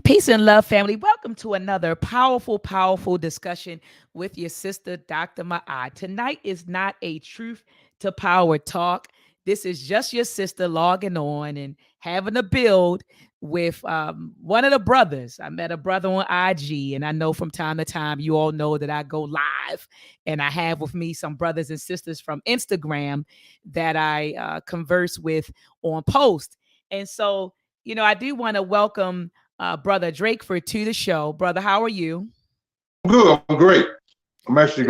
Peace and love, family. Welcome to another powerful, powerful discussion with your sister, Dr. Maat. Tonight is not a truth to power talk. This is just your sister logging on and having a build with one of the brothers. I met a brother on IG, and I know from time to time you all know that I go live, and I have with me some brothers and sisters from Instagram that I converse with on post. And so, I do want to welcome Brother Drakeford to the show. Brother, how are you? I'm good. I'm great. I'm actually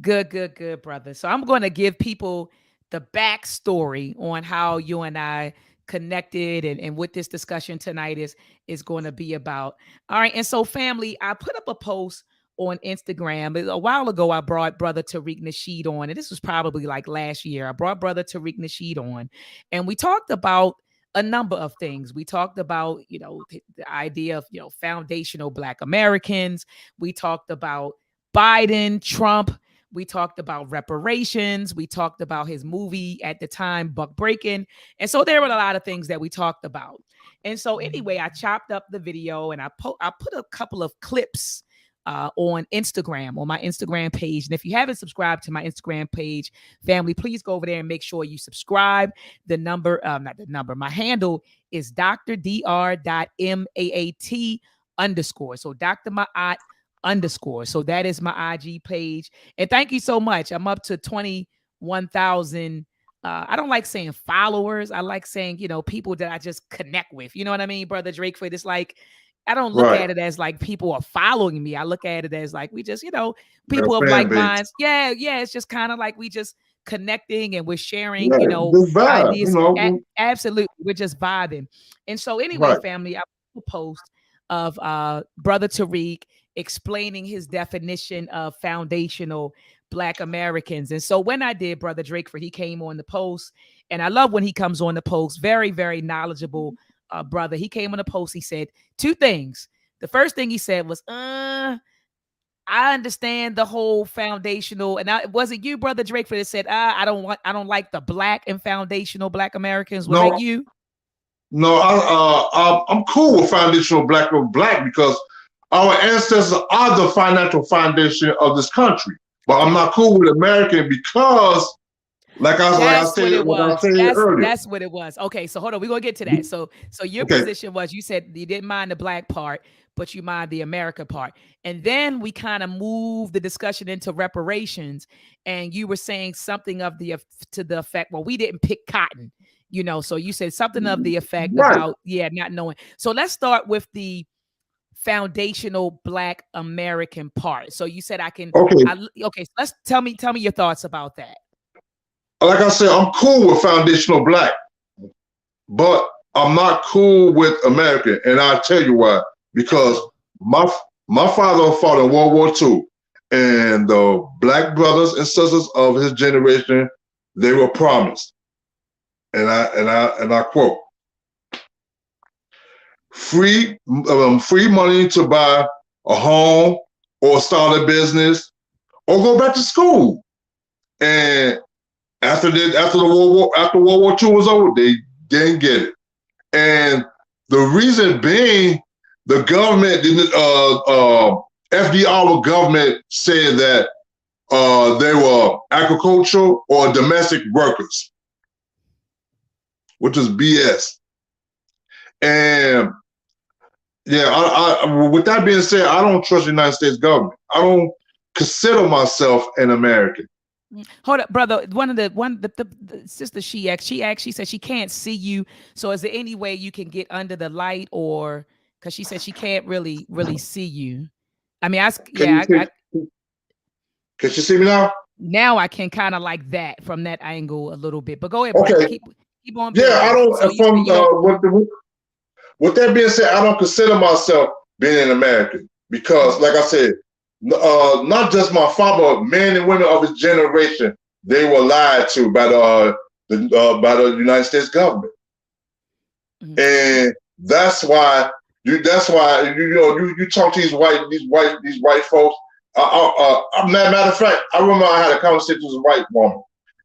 Good, great. good, brother. So I'm going to give people the backstory on how you and I connected and what this discussion tonight is going to be about. All right. And so, family, I put up a post on Instagram. A while ago, I brought Brother Tariq Nasheed on, and this was probably like last year. I brought Brother Tariq Nasheed on, and we talked about a number of things. We talked about, the idea of, foundational Black Americans. We talked about Biden, Trump. We talked about reparations. We talked about his movie at the time, Buck Breaking. And so there were a lot of things that we talked about. And so anyway, I chopped up the video and I put a couple of clips on Instagram, on my Instagram page. And if you haven't subscribed to my Instagram page, family, please go over there and make sure you subscribe. The number, not the number, my handle is dr.maat underscore. So Dr. Maat underscore. So that is my IG page. And thank you so much. I'm up to 21,000. I don't like saying followers. I like saying, people that I just connect with. You know what I mean, Brother Drakeford? It's like, I don't look Right. at it as like people are following me. I look at it as like we just, Got people a of fan like base. minds. Yeah, yeah. It's just kind of like we just connecting and we're sharing, Yeah, this vibe, ideas. Absolutely. We're just vibing. And so anyway, right. family, I put a post of Brother Tariq explaining his definition of foundational Black Americans. And so when I did, Brother Drakeford, he came on the post, and I love when he comes on the post. Very, very knowledgeable brother. He came on the post. He said two things. The first thing he said was, I understand the whole foundational, and was it you, Brother Drakeford, that said, I don't like the Black and foundational Black Americans. Was that No, you? no, I'm cool with foundational black because our ancestors are the financial foundation of this country. But I'm not cool with American because, That's what it like I was. said earlier. That's what it was. Okay, so hold on, we're gonna get to that. So your Okay, position was you said you didn't mind the Black part, but you mind the America part. And then we kind of moved the discussion into reparations, and you were saying something of the to the effect, well, we didn't pick cotton, So you said something of the effect right. about not knowing. So let's start with the foundational Black American part. So you said Okay, okay, so let's tell me your thoughts about that. like I said, I'm cool with foundational black, but I'm not cool with American, and I'll tell you why. Because Uh-oh. my my father fought in World War II, and the black brothers and sisters of his generation, they were promised, and I quote, free money to buy a home or start a business or go back to school. And after World War II was over, they didn't get it. And the reason being, the government didn't. FDR government said that they were agricultural or domestic workers, which is BS. And yeah, with that being said, I don't trust the United States government. I don't consider myself an American. Hold up, brother. The sister she said she can't see you. So is there any way you can get under the light, or because she said she can't really see you? I mean, Can you see? Can you see me now? now I can kind of like that from that angle a little bit. But go ahead, brother. Okay. Keep on Yeah, I building. So don't. you said you don't. With that being said, I don't consider myself being an American because, like I said, not just my father, men and women of his generation, they were lied to by the United States government, Mhm. and that's why you talk to these white folks. Matter of fact, I remember I had a conversation with a white woman,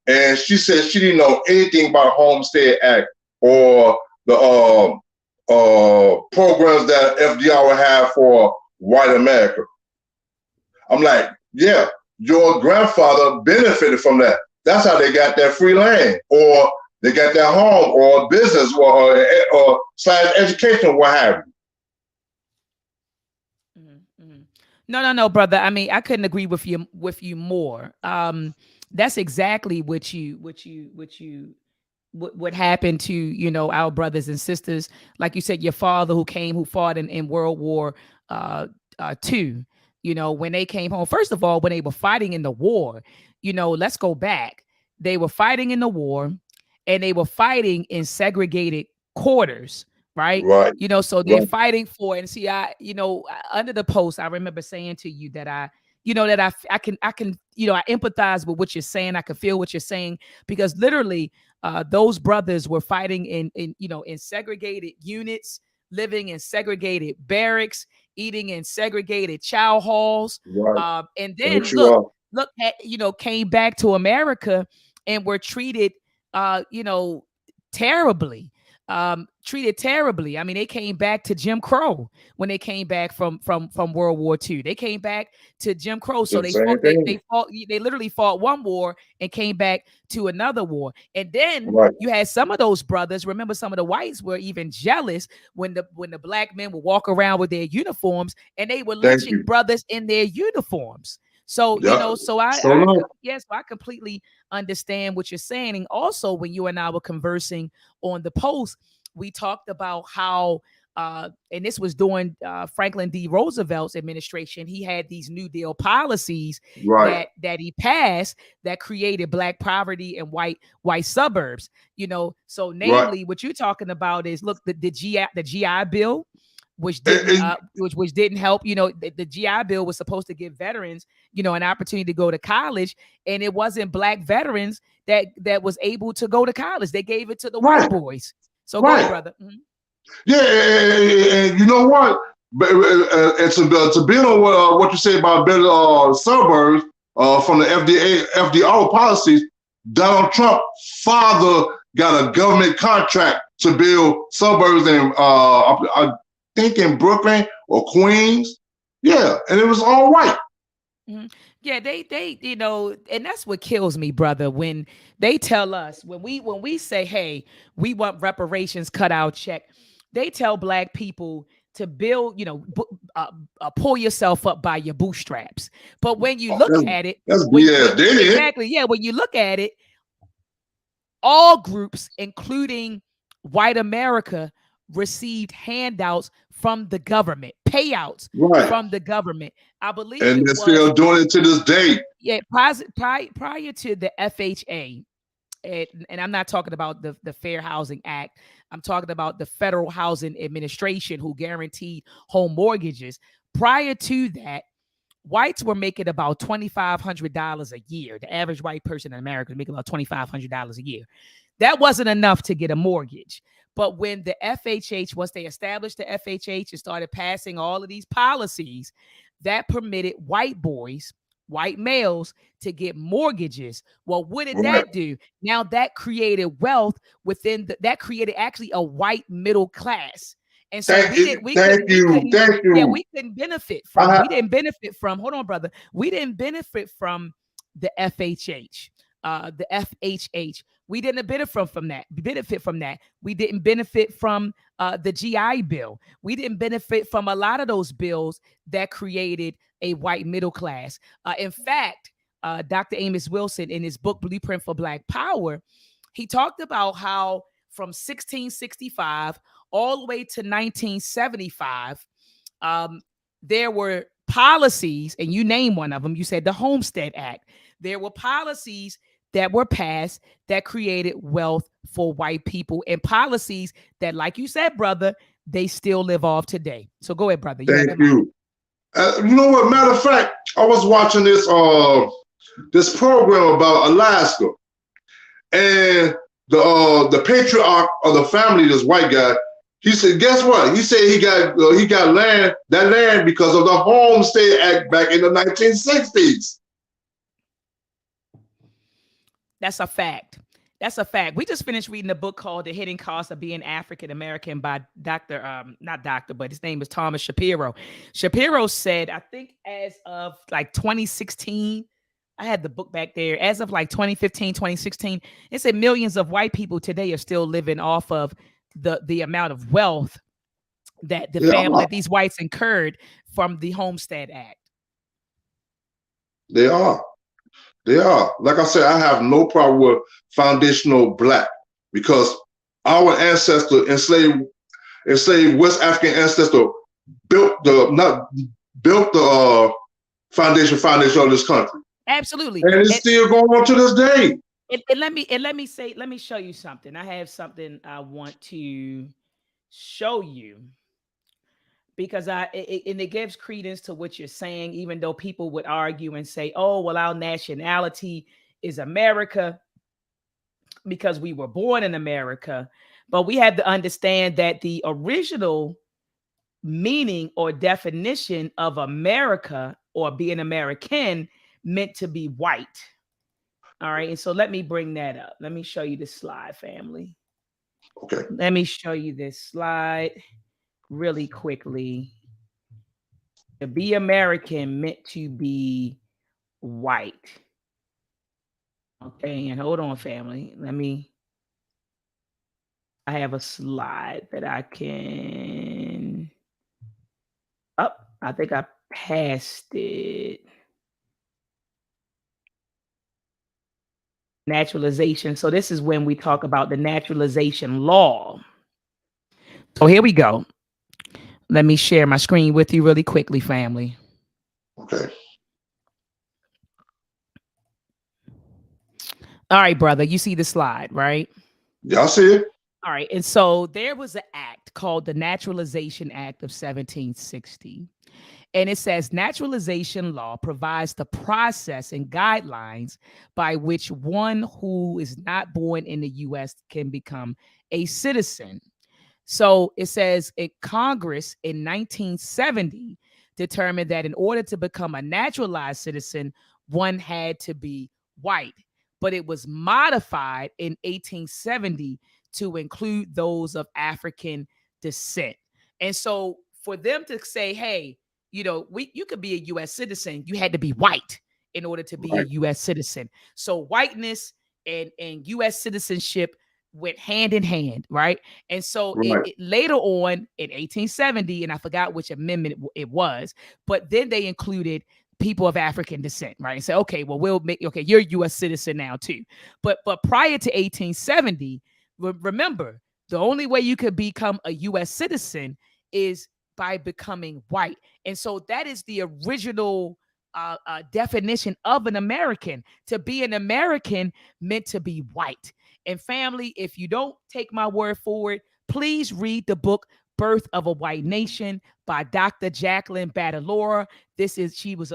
and she said she didn't know anything about Homestead Act or the programs that FDR would have for white America. I'm like, yeah, your grandfather benefited from that. That's how they got their free land, or they got their home, or business, or slash education, what have you. Mm-hmm. No, brother. I mean, I couldn't agree with you more. That's exactly what happened to, you know, our brothers and sisters. Like you said, your father who fought in World War II. You know, when they came home, first of all, when they were fighting in the war, you know, let's go back. They were fighting in the war, and they were fighting in segregated quarters, right? you. Right, You know, so they're right. fighting for, and see, under the post, I remember saying to you that I can, you know, I empathize with what you're saying. I can feel what you're saying, because literally, those brothers were fighting in segregated units, living in segregated barracks, eating in segregated chow halls, Right. and Thank then you all. look at, came back to America and were treated, terribly. Treated terribly. I mean, they came back to Jim Crow when they came back from World War II. They came back to Jim Crow, so The same thing. they literally fought one war and came back to another war. And then Right. you had some of those brothers. Remember, some of the whites were even jealous when the black men would walk around with their uniforms, and they were Thank lynching you. brothers in their uniforms. So, Yeah. so So no. yes, I completely understand what you're saying. And also, when you and I were conversing on the post, we talked about how, and this was during Franklin D. Roosevelt's administration, he had these New Deal policies Right. that he passed that created black poverty and white suburbs. You know, so Right. namely, what you're talking about is, look, the GI Bill, And which didn't help. You know, the GI Bill was supposed to give veterans, you know, an opportunity to go to college, and it wasn't black veterans that was able to go to college. They gave it to the white right. boys. So go ahead, Right. brother. Mm-hmm. Yeah. And you know what? And to build on what you say about better suburbs from the FDR policies, Donald Trump father got a government contract to build suburbs in I think in Brooklyn or Queens. Yeah, and it was all white. Mm-hmm. Yeah, they and that's what kills me, brother. When they tell us, when we say, hey, we want reparations, cut our check, they tell black people to build, pull yourself up by your bootstraps. But when you look That's, at it, that's when BS. They did. exactly, yeah, when you look at it, all groups, including white America, received handouts from the government, payouts Right. from the government. I believe And it they're was, still doing it to this day. yeah, prior to the FHA. And I'm not talking about the Fair Housing Act. I'm talking about the Federal Housing Administration, who guaranteed home mortgages. Prior to that, whites were making about $2,500 a year. The average white person in America was making about $2,500 a year. That wasn't enough to get a mortgage. But when the FHH, once they established the FHH and started passing all of these policies, that permitted white boys, white males, to get mortgages. Well, what did Right. that do? Now that created wealth that created actually a white middle class. And so Thank you. Thank we you. couldn't, Thank yeah, you. we couldn't benefit I from, have, we didn't benefit from, hold on, brother. We didn't benefit from the FHH, the FHH. We didn't benefit from that. We didn't benefit from the GI Bill. We didn't benefit from a lot of those bills that created a white middle class. In fact, Dr. Amos Wilson, in his book Blueprint for Black Power, he talked about how from 1665 all the way to 1975, there were policies, and you name one of them. You said the Homestead Act. There were policies that were passed that created wealth for white people, and policies that, like you said, brother, they still live off today. So go ahead, brother. You have the thank mic. you. You know what? Matter of fact, I was watching this program about Alaska, and the patriarch of the family, this white guy, he said, guess what? He said he got land because of the Homestead Act back in the 1960s. That's a fact. That's a fact. We just finished reading a book called The Hidden Cost of Being African American by Dr. Not doctor, but his name is Thomas Shapiro. Shapiro said, I think as of like 2016, I had the book back there. As of like 2015, 2016, it said millions of white people today are still living off of the amount of wealth that the Yeah, family that these whites incurred from the Homestead Act. they are. They are. Like I said, I have no problem with foundational black because our ancestor enslaved West African ancestor built the not built the foundation of this country, Absolutely. and it's still going on to this day. Let me show you something. I have something I want to show you because and it gives credence to what you're saying, even though people would argue and say, "Oh, well, our nationality is America because we were born in America." But we have to understand that the original meaning or definition of America or being American meant to be white. All right. And so let me bring that up. Let me show you this slide, family. Okay. Let me show you this slide really quickly. To be American meant to be white. Okay. And hold on, family. I have a slide that I can. Oh, I think I passed it. Naturalization. So this is when we talk about the naturalization law. So here we go. Let me share my screen with you really quickly, family. Okay. All right, brother. You see the slide, right? Y'all see it? All right. And so there was an act called the Naturalization Act of 1760. And it says naturalization law provides the process and guidelines by which one who is not born in the US can become a citizen. So it says Congress in 1970 determined that in order to become a naturalized citizen, one had to be white. But it was modified in 1870 to include those of African descent. And so for them to say, hey, you could be a US citizen, you had to be white in order to be a Right. US citizen. So whiteness and US citizenship went hand in hand, right? And so Right. later on in 1870, and I forgot which amendment it was, but then they included people of African descent, right? And say, okay, well, we'll make you're a U.S. citizen now too. But prior to 1870, remember, the only way you could become a U.S. citizen is by becoming white, and so that is the original definition of an American. To be an American meant to be white. And family, if you don't take my word for it, please read the book Birth of a White Nation by Dr. Jacqueline Badalora. This is she's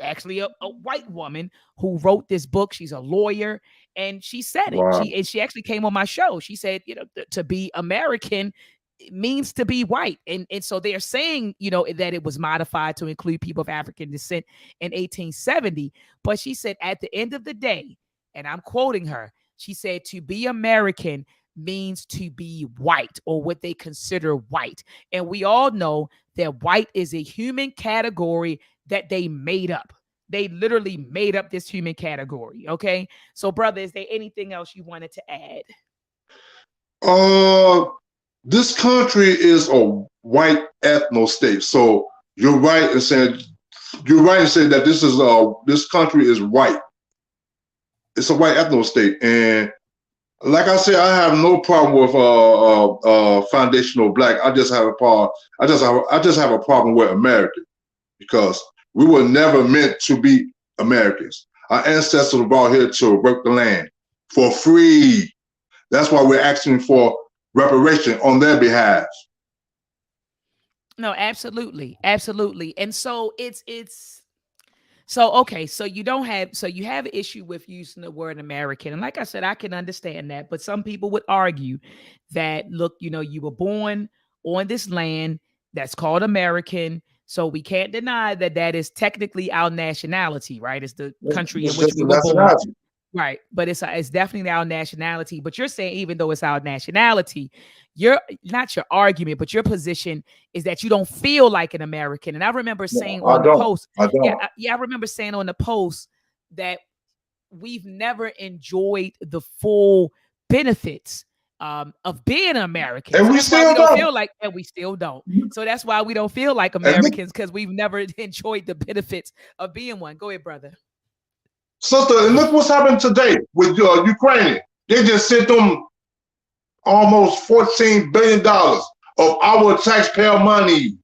actually a white woman who wrote this book. She's a lawyer, and she said it. Wow. She actually came on my show. She said, to be American means to be white. And so they're saying, that it was modified to include people of African descent in 1870. But she said at the end of the day, and I'm quoting her, she said, to be American means to be white, or what they consider white. And we all know that white is a human category that they made up. They literally made up this human category. Okay. So, brother, is there anything else you wanted to add? This country is a white ethno state. So you're right in saying that this country is white. It's a white ethno state, and like I said, I have no problem with foundational black. I just have a problem. I just have a problem with American because we were never meant to be Americans. Our ancestors were brought here to work the land for free. That's why we're asking for reparation on their behalf. No, absolutely. Absolutely. And so it's so okay, so you have an issue with using the word American. And like I said, I can understand that, but some people would argue that look, you were born on this land that's called American, so we can't deny that that is technically our nationality, right? It's the country in It's which just we a were born. nationality. right. But it's definitely our nationality. But you're saying even though it's our nationality, you're not your argument, but your position is that you don't feel like an American. And I remember No, saying I on the don't. post, I yeah, don't. yeah, I remember saying on the post that we've never enjoyed the full benefits of being American. And So we that's why we still don't don't. feel like, and we still don't. So that's why we don't feel like And this, Americans because we've never enjoyed the benefits of being one. Go ahead, brother. sister, and look what's happened today with Ukraine. They just sent them almost $14 billion of our taxpayer money.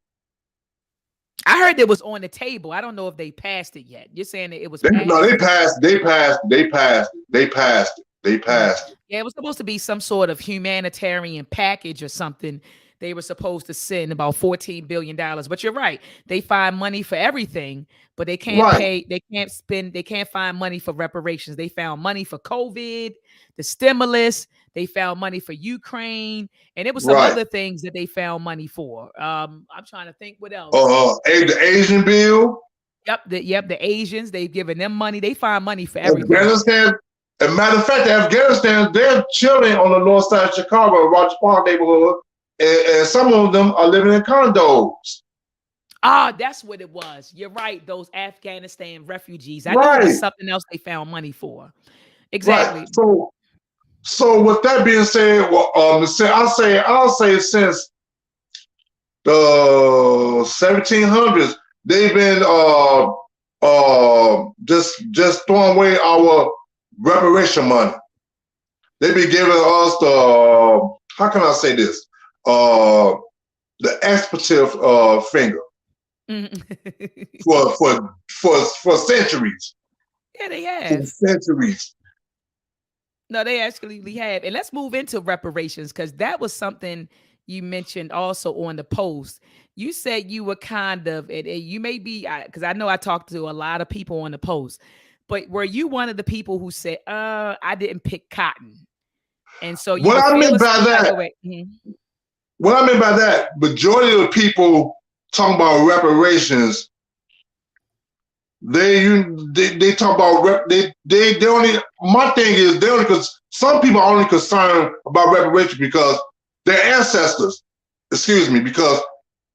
I heard it was on the table. I don't know if they passed it yet. You're saying that it was No, they passed? passed. They passed. They passed. They passed. They Mhm. passed. Yeah, it was supposed to be some sort of humanitarian package or something. They were supposed to send about $14 billion. But you're right. They find money for everything, but they can't Right. pay, they can't spend, they can't find money for reparations. They found money for COVID, the stimulus, they found money for Ukraine, and it was some Right. other things that they found money for. I'm trying to think what else. The Asian bill, Yep, the Asians, they've given them money. They find money for everything. Afghanistan. As a matter of fact, Afghanistan, they're chilling on the north side of Chicago, Roger Park neighborhood, and some of them are living in condos. Ah, that's what it was. You're right. Those Afghanistan refugees. I knew it was Right. something else they found money for. Right. Exactly. So with that being said, well, I'll say since the 1700s, they've been just throwing away our reparation money. They be giving us the how can I say this the expletive finger for for centuries. Yeah, they For have. centuries. No, they actually have. And let's move into reparations because that was something you mentioned also on the post. You said you were kind of, and you may be, because I know I talked to a lot of people on the post, but were you one of the people who said, I didn't pick cotton? And so you What were I mean feeling by some type that, of way. Mhm. what I mean by that, majority of the people talking about reparations, they talk about they only. My thing is they only because some people are only concerned about reparations because their ancestors. Excuse me, because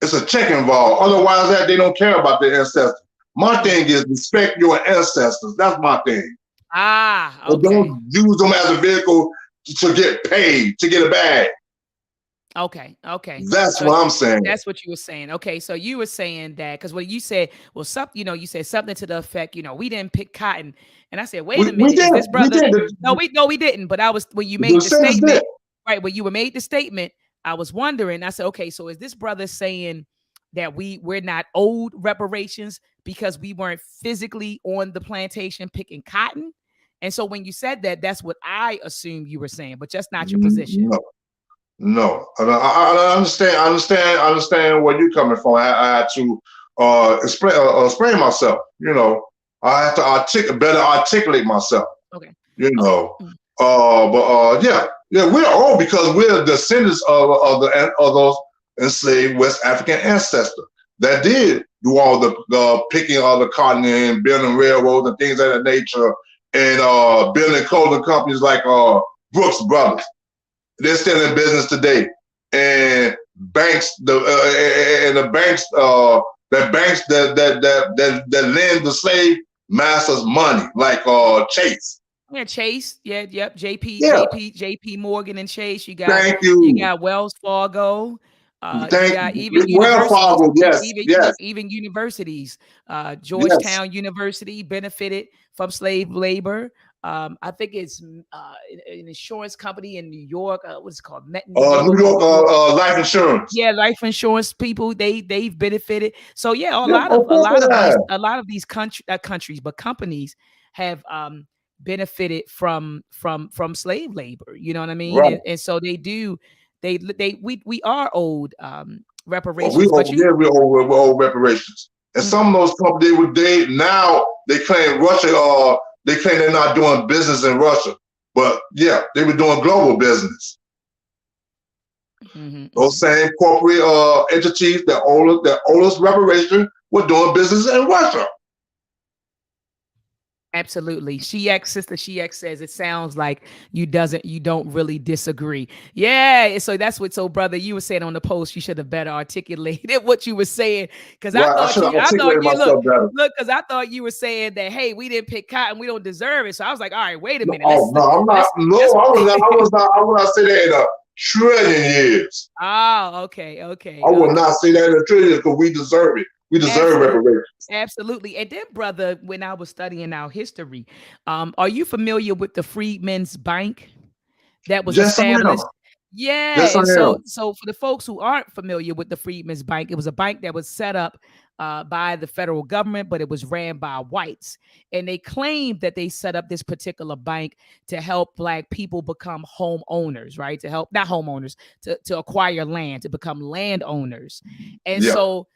it's a check involved. Otherwise, that they don't care about their ancestors. My thing Mhm. is respect your ancestors. That's my thing. Ah, And okay. don't use them as a vehicle to get paid, to get a bag. Okay. That's So what I'm saying. that's what you were saying. Okay, so you were saying that because when you said, well, you said something to the effect, we didn't pick cotton, and I said, wait a We minute, is did. this We brother? did. No, we didn't. But I was when you The made the descendants did. statement, right? When you were made the statement, I was wondering. I said, okay, so is this brother saying that we're not owed reparations because we weren't physically on the plantation picking cotton? And so when you said that, that's what I assumed you were saying, but just not your position. No, no. I understand. I understand where you're coming from. I had to explain myself. I have to better articulate myself. Okay. You Okay. know, yeah, we're old because we're descendants of those enslaved West African ancestors that did do all the picking of the cotton and building railroads and things of that nature, and building clothing companies like Brooks Brothers. They're still in business today, and banks the banks that lend the slave masters money like Chase. Yeah, Chase. Yeah, yep. Yeah, JP Morgan and Chase. You got thank you you. got Wells Fargo. You Thank got even well, universities, Fargo. Yes, yes, even universities. yes. Georgetown University benefited from slave labor. I think it's an insurance company in New York. What's it called? Met New New York. York New York. life insurance. Yeah, life insurance people they've benefited. So yeah, a Yeah, lot of of a course lot they of these have. countries, but companies have benefited from slave labor. You know what I mean? Right. And so they do we are owed Well, we reparations. But owe you yeah, we owe reparations. And mm, some of those companies they claim Russia they claim they're not doing business in Russia. But yeah, they were doing global business. mhm, Those mhm. same corporate entities that owe us reparation were doing business in Russia. Absolutely. Sister Shex says it sounds like you don't really disagree. Yeah. So that's what, so brother, you were saying on the post, you should have better articulated what you were saying. Cause Right. I should have I thought articulated you myself better. cause I thought you were saying that, hey, we didn't pick cotton, we don't deserve it. So I was like, all right, wait a No, minute. oh, no, I'm not. No, Let's I was not. I was not. I would not say that in a trillion years. Oh, okay, I okay, would not okay. say that in a trillion years because we deserve it. We deserve Absolutely. reparations. Absolutely. And then, brother, when I was studying our history, are you familiar with the Freedmen's Bank that was Yes, I am. established? Yeah. Yes, I And am. so for the folks who aren't familiar with the Freedmen's Bank, it was a bank that was set up by the federal government, but it was ran by whites. And they claimed that they set up this particular bank to help Black people become homeowners, right? To help, not homeowners, to acquire land, to become landowners. And Yeah. so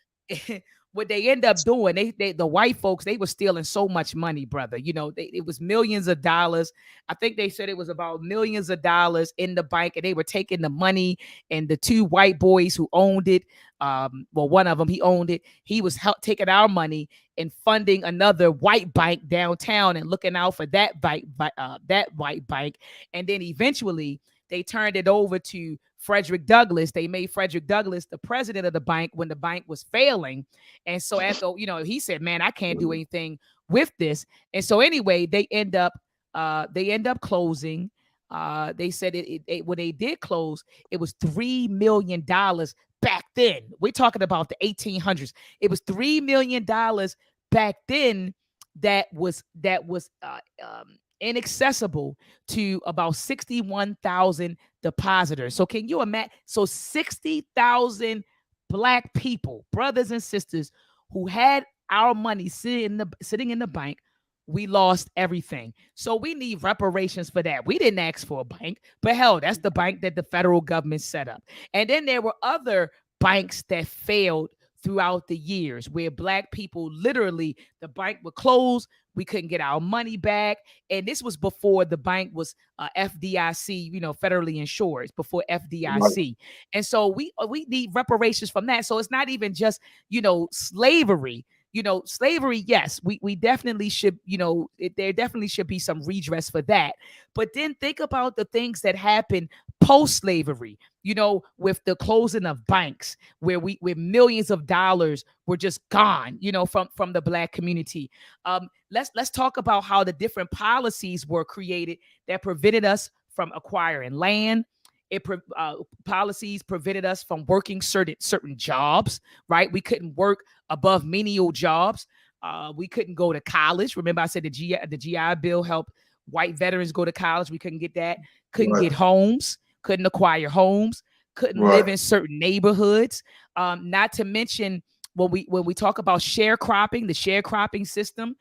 what they end up doing, the white folks, they were stealing so much money, brother. You know, it was millions of dollars. I think they said it was about millions of dollars in the bank, and they were taking the money. And the two white boys who owned it, well, one of them, he owned it. He was taking our money and funding another white bank downtown and looking out for that white bank. And then eventually they turned it over to Frederick Douglass. They made Frederick Douglass the president of the bank when the bank was failing. And so after, he said, man, I can't do anything with this. And so anyway, they end up closing. They said when they did close, it was $3 million back then. We're talking about the 1800s. It was $3 million back then that was inaccessible to about 61,000 depositors. So can you imagine? So 60,000 Black people, brothers and sisters, who had our money sitting in the bank. We lost everything. So we need reparations for that. We didn't ask for a bank, but hell, that's the bank that the federal government set up. And then there were other banks that failed throughout the years where Black people, literally, the bank would close, we couldn't get our money back. And this was before the bank was FDIC, federally insured, before Right. FDIC. And so we need reparations from that. So it's not even just, slavery. Slavery, yes, we definitely should, there definitely should be some redress for that. But then think about the things that happened post-slavery, with the closing of banks, where millions of dollars were just gone, from the Black community. Let's talk about how the different policies were created that prevented us from acquiring land. Policies prevented us from working certain jobs, right? We couldn't work above menial jobs. We couldn't go to college. Remember, I said the GI Bill helped white veterans go to college. We couldn't get that. Couldn't Right. get homes. Couldn't acquire homes. Couldn't live Right. in certain neighborhoods. Not to mention when we talk about sharecropping, the sharecropping system,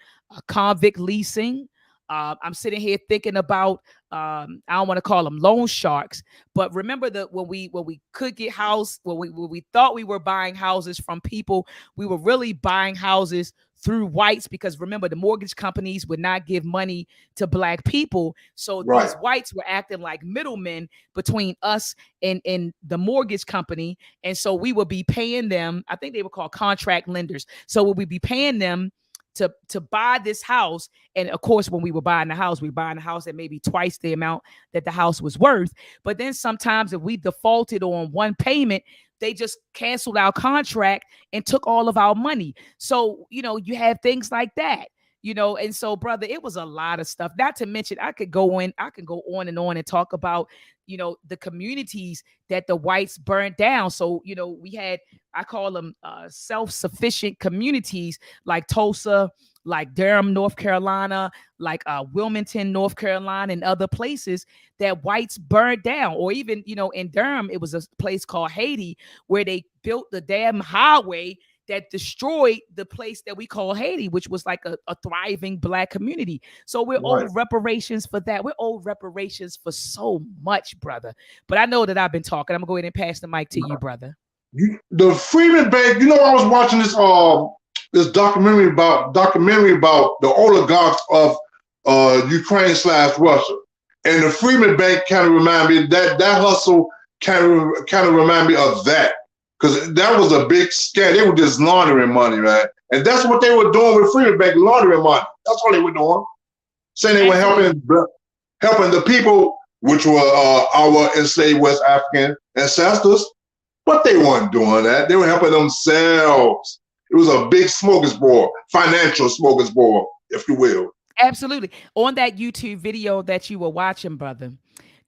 convict leasing. I'm sitting here thinking about I don't want to call them loan sharks, but remember that when we could get when we thought we were buying houses from people, we were really buying houses through whites, because remember, the mortgage companies would not give money to Black people. So Right. these whites were acting like middlemen between us and the mortgage company. And so we would be paying them, I think they were called contract lenders. So we would be paying them to buy this house. And of course, when we were buying the house, we were buying the house at maybe twice the amount that the house was worth. But then sometimes if we defaulted on one payment, they just canceled our contract and took all of our money. So, you have things like that. And so, brother, it was a lot of stuff. Not to mention, I can go on and talk about, the communities that the whites burned down. So, we had, I call them self-sufficient communities like Tulsa, like Durham, North Carolina, like Wilmington, North Carolina, and other places that whites burned down. Or even, in Durham, it was a place called Haiti where they built the damn highway that destroyed the place that we call Haiti, which was like a thriving Black community. So we're Right. owed reparations for that. We're owed reparations for so much, brother. But I know that I've been talking. I'm gonna go ahead and pass the mic to you, brother. The Freedmen Bank. I was watching this documentary about the oligarchs of Ukraine/Russia, and the Freedmen Bank kind of remind me that hustle kind of remind me of that, because that was a big scam. They were just laundering money, man, and that's what they were doing with Freedmen Bank, laundering money. That's all they were doing. saying they were Absolutely. helping the people, which were our enslaved West African ancestors, but they weren't doing that. They were helping themselves. It was a big smorgasbord, financial smorgasbord, if you will. Absolutely. On that YouTube video that you were watching, brother,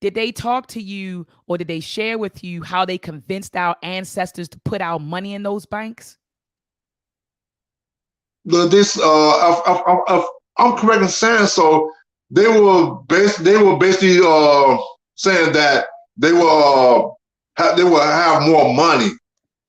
did they talk to you or did they share with you how they convinced our ancestors to put our money in those banks? This if I'm correct in saying so. They were basically saying that they were they will have more money.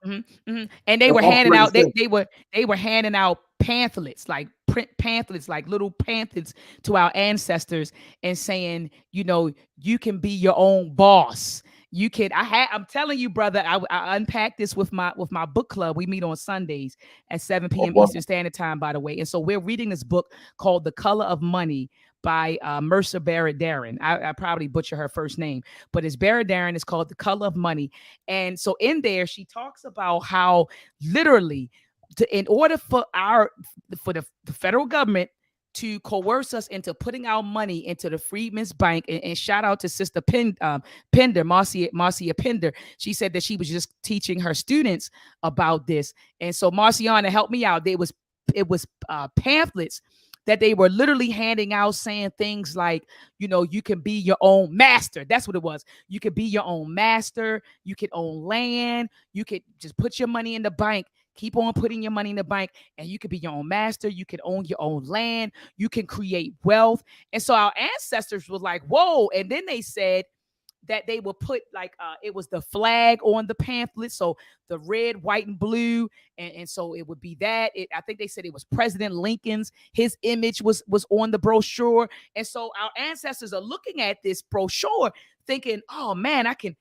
Mhm, mhm, and they If were I'm handing correct in out saying, they were handing out pamphlets, like print pamphlets, like little pamphlets to our ancestors and saying, you know, you can be your own boss. You can I'm telling you, brother, I unpacked this with my book club. We meet on Sundays at 7 p.m. Eastern Standard Time, by the way. And so we're reading this book called The Color of Money by Mercer Barrett Darren. I probably butcher her first name, but it's Barrett Darren. It's called The Color of Money. And so in there, she talks about how literally, in order for the federal government to coerce us into putting our money into the Freedmen's Bank, and shout out to Sister Pender, Marcia Pender. She said that she was just teaching her students about this, and so Marciana helped me out. It was pamphlets that they were literally handing out saying things like, you know, you can be your own master. That's what it was. You could be your own master. You could own land. You could just put your money in the bank. Keep on putting your money in the bank, and you could be your own master. You can own your own land. You can create wealth. And so our ancestors were like, whoa. And then they said, that they will put like it was the flag on the pamphlet, so the red, white, and blue, and so it would be that. I think they said it was President Lincoln's, his image was on the brochure, and so our ancestors are looking at this brochure, thinking, "Oh man, I can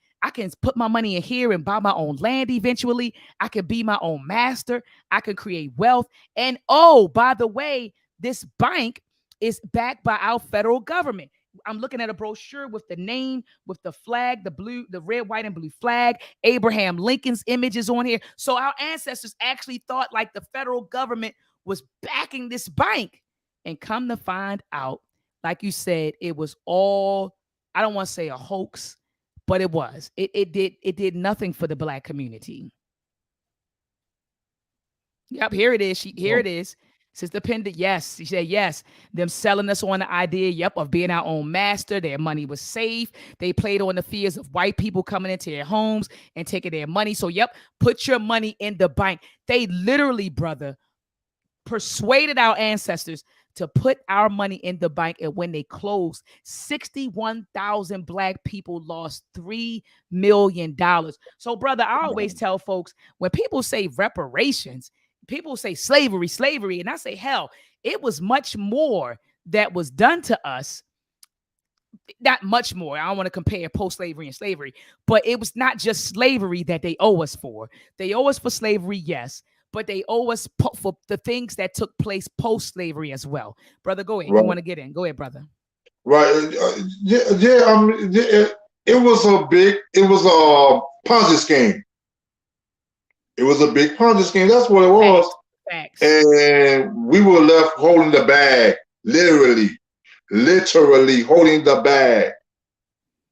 put my money in here and buy my own land eventually. I can be my own master. I can create wealth, and oh, by the way, this bank is backed by our federal government." I'm looking at a brochure with the name, with the flag, the red, white, and blue flag. Abraham Lincoln's image is on here. So our ancestors actually thought like the federal government was backing this bank. And come to find out, like you said, it was all, I don't want to say a hoax, but it was. It did nothing for the black community. Yep, here it is. Here it is. Sister Pender, yes. She said, yes. Them selling us on the idea, yep, of being our own master. Their money was safe. They played on the fears of white people coming into their homes and taking their money. So, yep, put your money in the bank. They literally, brother, persuaded our ancestors to put our money in the bank. And when they closed, 61,000 black people lost $3 million. So, brother, I always tell folks, when people say reparations, people say slavery, and I say, hell, it was much more that was done to us. Not much more. I don't want to compare post-slavery and slavery, but it was not just slavery that they owe us for. They owe us for slavery, yes, but they owe us for the things that took place post-slavery as well. Brother, go ahead. You right, want to get in? Go ahead, brother. right, yeah, yeah. It was a Ponzi scheme. It was a big Ponzi scheme. That's what it was. Facts. Facts. And we were left holding the bag, literally holding the bag.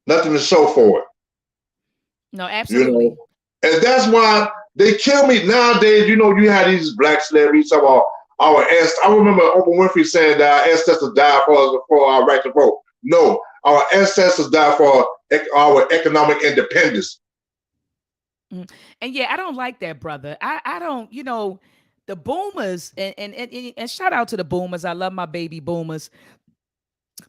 Nothing to show for it, No, you know. absolutely. And that's why they kill me nowadays. You know, you had these black celebrities about our ancestors. I remember Oprah Winfrey saying that our ancestors died for our right to vote. No, our ancestors died for our economic independence. Mhm. And yeah, I don't like that, brother. I don't, the boomers, and shout out to the boomers. I love my baby boomers.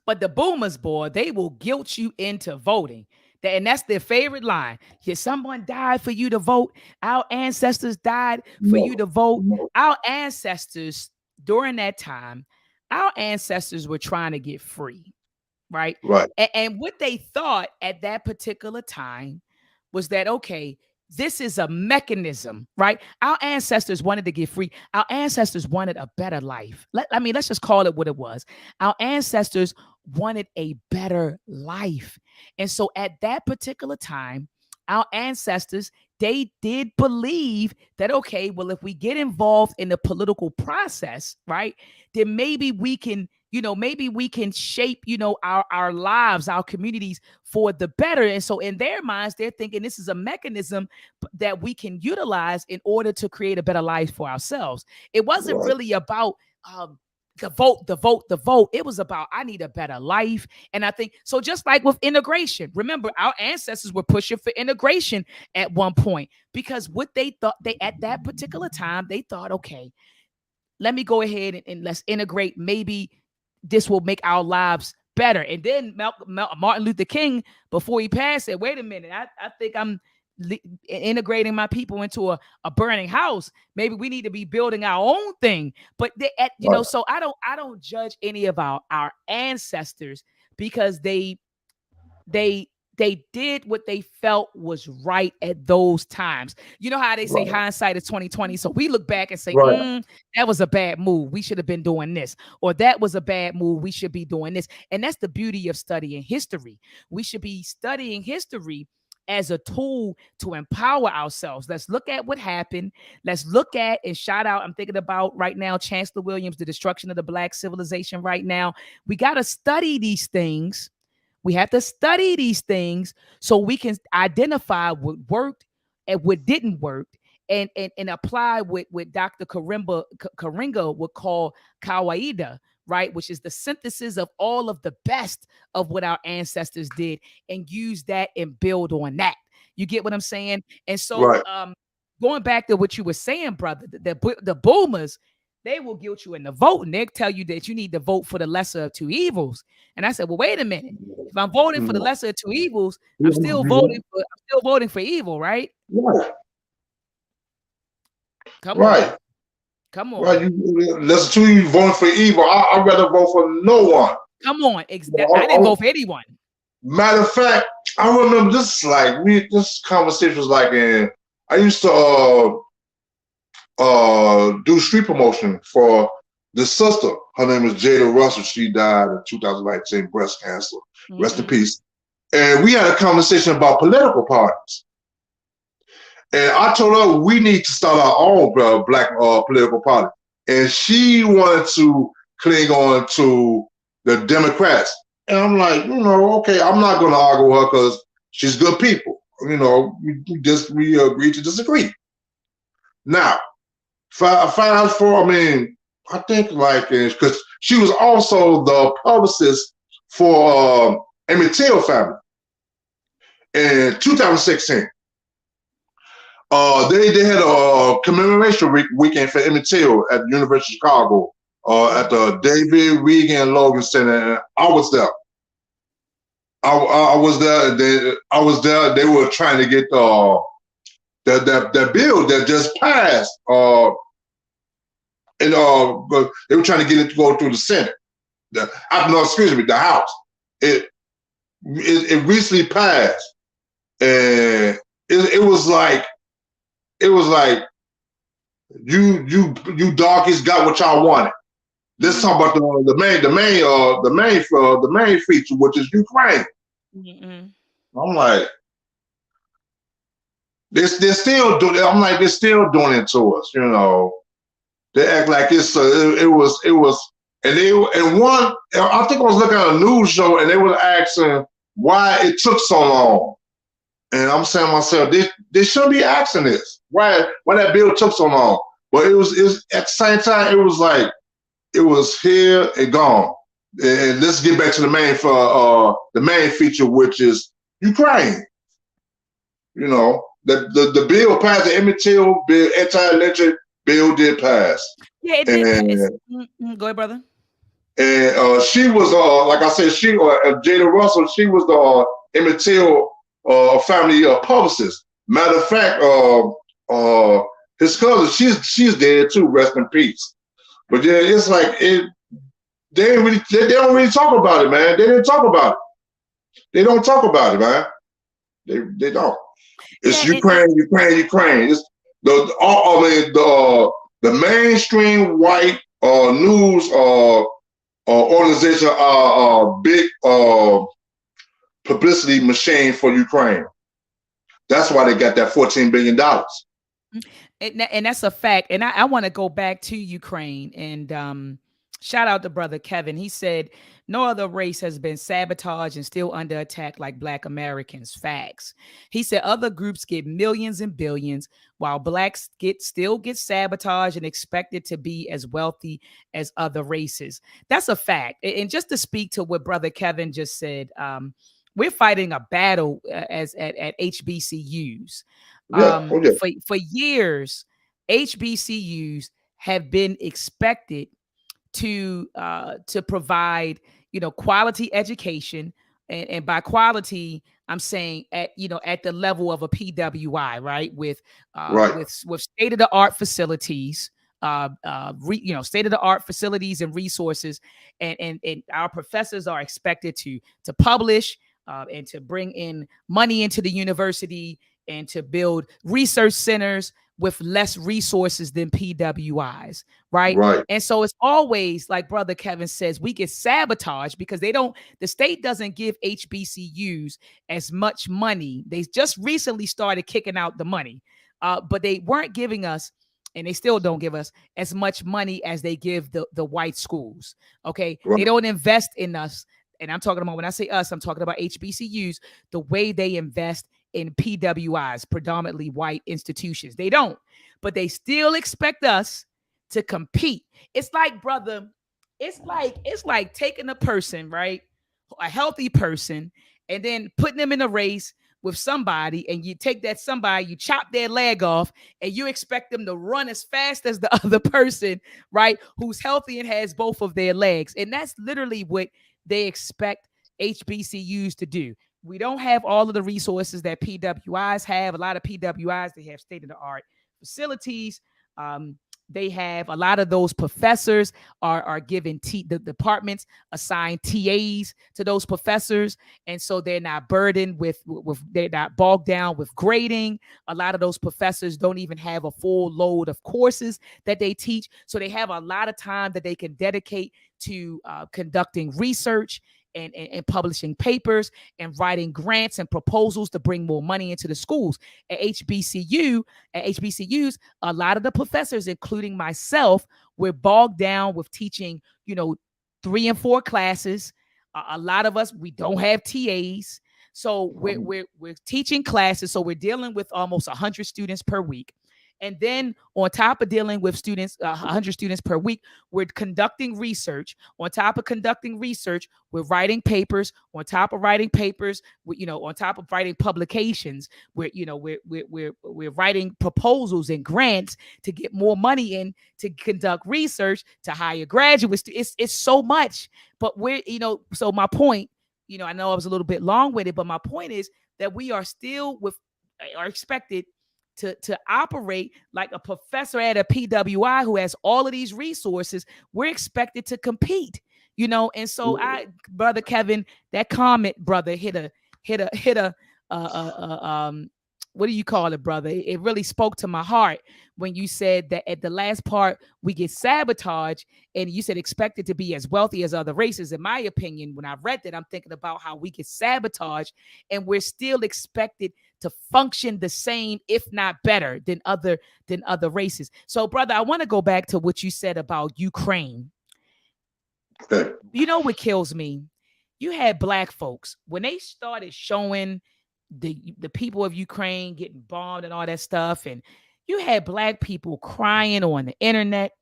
But the boomers, boy, they will guilt you into voting. And that's their favorite line. Yeah, someone died for you to vote. Our ancestors died for you No, to vote. no, Our ancestors, during that time, our ancestors were trying to get free, right? right, And what they thought at that particular time was that, okay, this is a mechanism, right? Our ancestors wanted to get free. Our ancestors wanted a better life. Let's just call it what it was. Our ancestors wanted a better life. And so at that particular time, our ancestors, they did believe that, okay, well, if we get involved in the political process, right, then maybe we can maybe we can shape, our lives, our communities for the better. And so in their minds, they're thinking this is a mechanism that we can utilize in order to create a better life for ourselves. It wasn't right, really about um, the vote, the vote, the vote. It was about, I need a better life. And I think so, just like with integration, remember our ancestors were pushing for integration at one point, because what they thought, they at that particular time, they thought, okay, let me go ahead and let's integrate. Maybe this will make our lives better. And then Martin Luther King, before he passed, said, wait a minute, I think I'm integrating my people into a burning house. Maybe we need to be building our own thing. But right, so I don't judge any of our ancestors, because they they did what they felt was right at those times. You know how they say right, hindsight is 2020. So we look back and say, right, that was a bad move. We should have been doing this. Or that was a bad move. We should be doing this. And that's the beauty of studying history. We should be studying history as a tool to empower ourselves. Let's look at what happened. Let's look at and shout out. I'm thinking about right now, Chancellor Williams, the destruction of the Black civilization right now. We got to study these things. We have to study these things so we can identify what worked and what didn't work, and apply what Dr. Karinga would call kawaida, right? Which is the synthesis of all of the best of what our ancestors did, and use that and build on that. You get what I'm saying? And so right. going back to what you were saying, brother, the boomers, they will guilt you into voting. They'll tell you that you need to vote for the lesser of two evils. And I said, well, wait a minute. If I'm voting for the Mm, lesser of two evils, I'm still mm, voting for I'm still voting for evil, right? right, Come on. right, Come right. on. Listen to you voting for evil. I'd rather vote for no one. Come on. You I know, didn't vote for anyone. matter of fact, I remember this like this conversation was like in. I used to do street promotion for this sister. Her name is Jada Russell. She died in 2019, breast cancer. Rest in Mm-hmm. peace. And we had a conversation about political parties. And I told her we need to start our own black political party. And she wanted to cling on to the Democrats. And I'm like, okay, I'm not going to argue with her because she's good people. We agree to disagree. Now, find out for, I think like, because she was also the publicist for Emmett Till family in 2016. They had a commemoration weekend for Emmett Till at the University of Chicago at the David Regan Logan Center. And I was there. I was there. I was there. They were trying to get that bill that just passed. And they were trying to get it to go through the Senate. No, excuse me, the House. It recently passed, and it was like you darkies got what y'all wanted. Let's talk about the main feature, which is Ukraine. Mm-hmm. I'm like, they're still doing. I'm like, they're still doing it to us. They act like it was, and one. I think I was looking at a news show, and they were asking why it took so long. And I'm saying to myself, they shouldn't be asking this. Why that bill took so long? But it was at the same time, it was like it was here and gone. And let's get back to the main feature, which is Ukraine. The bill passed, the Emmett Till bill, anti-lynching bill did pass. Yeah, it did pass. Go ahead, brother. And she was, like I said, Jada Russell, she was the Emmett Till family publicist. Matter of fact, his cousin, she's dead too. Rest in peace. But yeah, it's like they don't really talk about it, man. They didn't talk about it. They don't talk about it, man. They don't. It's Yeah, Ukraine. It's the mainstream white news organization are a big publicity machine for Ukraine. That's why they got that $14 billion. and that's a fact. And I want to go back to Ukraine and Shout out to brother Kevin. He said, no other race has been sabotaged and still under attack like Black Americans. Facts. He said other groups get millions and billions while blacks get sabotaged and expected to be as wealthy as other races. That's a fact. And just to speak to what brother Kevin just said, we're fighting a battle as at HBCUs. Yeah. Oh yeah. For years, HBCUs have been expected to provide quality education, and by quality I'm saying at the level of a PWI, right, Right. with state of the art facilities, state of the art facilities and resources, and our professors are expected to publish, and to bring in money into the university and to build research centers with less resources than PWIs, right? Right. And so it's always like brother Kevin says, we get sabotaged because the state doesn't give HBCUs as much money. They just recently started kicking out the money, but they weren't giving us, and they still don't give us as much money as they give the white schools. Okay, they Right. don't invest in us. And I'm talking about, when I say us, I'm talking about HBCUs, the way they invest in PWIs, predominantly white institutions. They don't, but they still expect us to compete. It's like, brother, it's like taking a person, right? A healthy person, and then putting them in a race with somebody, and you take that somebody, you chop their leg off, and you expect them to run as fast as the other person, right? Who's healthy and has both of their legs. And that's literally what they expect HBCUs to do. We don't have all of the resources that PWIs have. A lot of PWIs, they have state of the art facilities. They have a lot of those professors are given the departments assign TAs to those professors, and so they're not burdened with they're not bogged down with grading. A lot of those professors don't even have a full load of courses that they teach, so they have a lot of time that they can dedicate to conducting research and publishing papers and writing grants and proposals to bring more money into the schools. At HBCUs, a lot of the professors, including myself, we're bogged down with teaching, 3 and 4 classes. A lot of us, we don't have TAs. So we're teaching classes. So we're dealing with almost 100 students per week. And then on top of dealing with students, 100 students per week, we're conducting research. On top of conducting research, we're writing papers. On top of writing papers, on top of writing publications, we're writing proposals and grants to get more money in to conduct research, to hire graduates. It's so much. But so my point, I know I was a little bit long with it, but my point is that we are still are expected to operate like a professor at a PWI who has all of these resources. We're expected to compete, and so brother Kevin, that comment, brother, hit a what do you call it, brother? It really spoke to my heart when you said that at the last part we get sabotaged, and you said expected to be as wealthy as other races. In my opinion, when I read that, I'm thinking about how we get sabotaged and we're still expected to function the same, if not better, than other races. So, brother, I want to go back to what you said about Ukraine. Okay. You know what kills me? You had black folks when they started showing the people of Ukraine getting bombed and all that stuff, and you had black people crying on the internet.